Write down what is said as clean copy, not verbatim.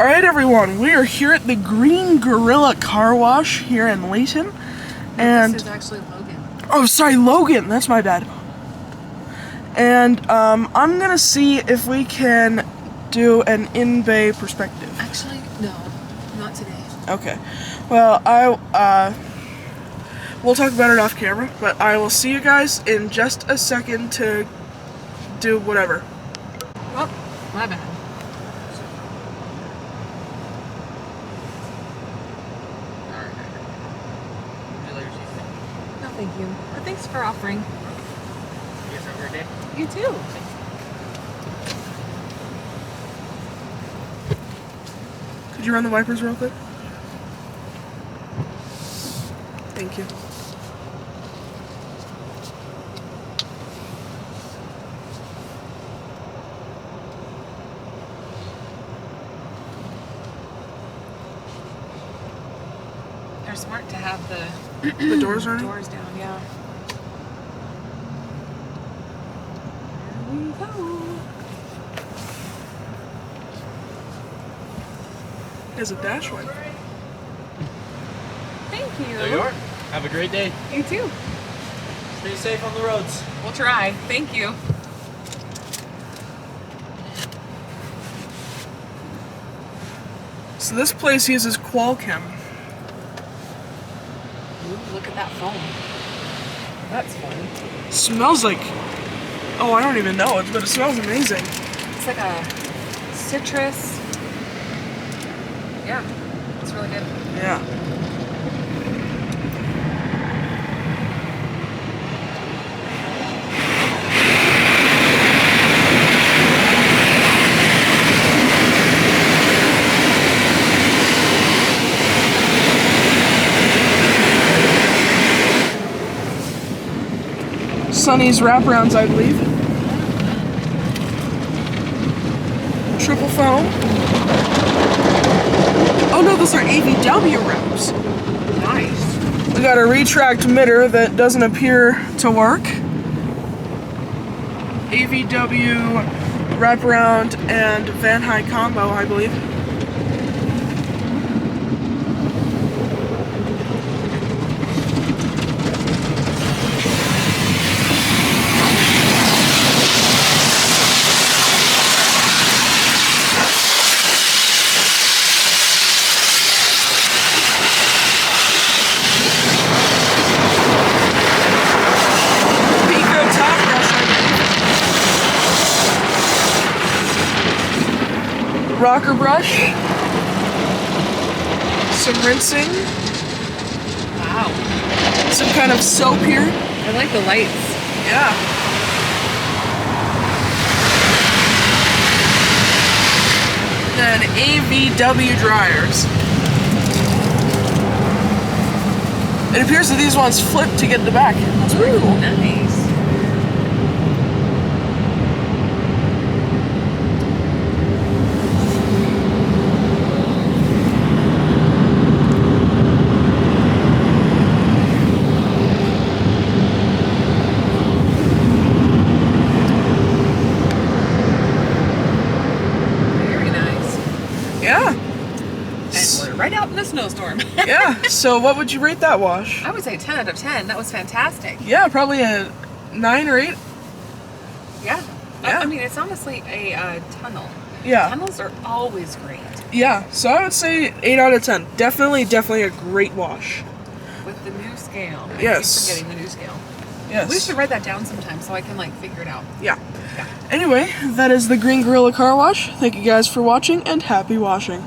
Alright everyone, we are here at the Green Gorilla Car Wash here in Layton. And this is actually Logan. Oh, sorry, Logan, that's my bad. And I'm gonna see if we can do an in-bay perspective. Actually, no, not today. Okay. Well, we'll talk about it off camera, but I will see you guys in just a second to do whatever. Oh, my bad. No, thank you. But thanks for offering. You guys have a great day. You too. Could you run the wipers real quick? Thank you. They're smart to have the doors running? Doors down, yeah. There we go. There's a dash wiper. Thank you. There you are. Have a great day. You too. Stay safe on the roads. We'll try. Thank you. So this place uses Qualchem. Ooh, look at that foam. That's fun. Smells like, oh, I don't even know it, but it smells amazing. It's like a citrus. Yeah, it's really good. Yeah. Sunny's wraparounds, I believe. Triple foam. Oh no, those are AVW wraps. Nice. We got a retract mitter that doesn't appear to work. AVW wraparound and Van High combo, I believe. Rocker brush, some rinsing, Wow. some kind of soap here. I like the lights. Yeah. Then AVW dryers. It appears that these ones flip to get the back. That's pretty cool. Nice. Yeah. And we're right out in the snowstorm. Yeah. So what would you rate that wash? I would say 10 out of 10. That was fantastic. Yeah, probably a 9 or 8. Yeah. Yeah. I mean, it's honestly a tunnel. Yeah. Tunnels are always great. Yeah. So I would say 8 out of 10. Definitely a great wash. With the new scale. Yes. I keep forgetting the new scale. Yes. We should write that down sometime so I can figure it out. Yeah. Yeah. Anyway, that is the Green Gorilla Car Wash. Thank you guys for watching and happy washing.